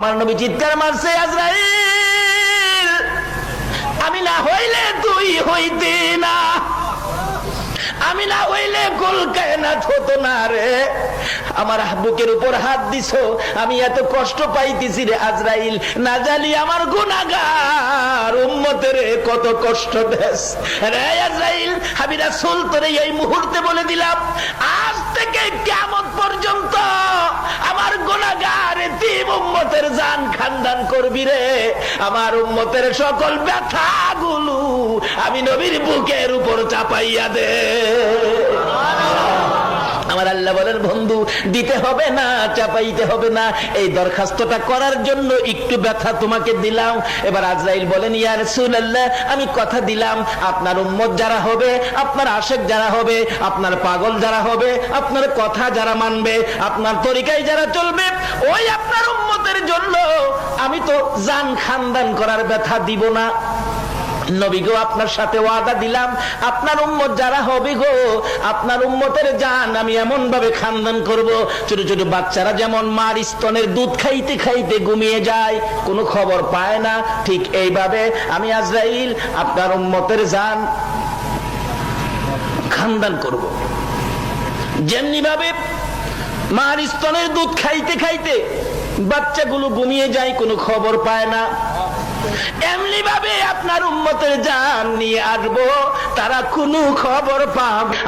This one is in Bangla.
আমার নবী চিৎকার মারছে, আজরাইল আমি না হইলে তুই হইতি না, আমি না হইলে কুল কায়নাত হতো না রে। আমার বুকের উপর হাত দিছো, আমি এত কষ্ট পাইতেছি রে আজরাইল, না জানি আমার গুনাহগার উম্মতের কত কষ্ট দেস রে আজরাইল। আমি রাসূল তোরে এই মুহূর্তে বলে দিলাম, আজ থেকে কিয়ামত পর্যন্ত আমার গুনাহগার এতিম উম্মতের জান খানদান করবি রে। আমার উম্মতের সকল ব্যথাগুলো আমি নবীর বুকের উপর চাপাইয়া দে। আমার আল্লাহ বলেন, বন্ধু দিতে হবে না, চাপাইতে হবে না, এই দরখাস্তটা করার জন্য একটু ব্যথা তোমাকে দিলাম। এবার আজরাইল বলেন, ইয়া রাসূলুল্লাহ আমি কথা দিলাম, আপনার উম্মত যারা হবে, আপনার আশেক যারা হবে, আপনার পাগল যারা হবে, আপনার কথা যারা মানবে, আপনার তরিকায় যারা চলবে, ওই আপনার উম্মতের জন্য আমি তো জান খানদান করার ব্যথা দিব না। নবী গো, আপনার সাথে ওয়াদা দিলাম, আপনার উম্মত যারা হবে গো, আপনার উম্মতের জান আমি এমন ভাবে খানদান করব, ছোট ছোট বাচ্চারা যেমন মার স্তনের দুধ খাইতে খাইতে ঘুমিয়ে যায়, কোনো খবর পায় না, ঠিক এইভাবে আমি আজরাইল আপনার উম্মতের জান খানদান করব। যেমনি ভাবে মার স্তনের দুধ খাইতে খাইতে বাচ্চাগুলো ঘুমিয়ে যায়, কোনো খবর পায় না, এমনি ভাবে আপনার উম্মতের জান নিয়ে আসবো, তারা কোনো খবর পাবে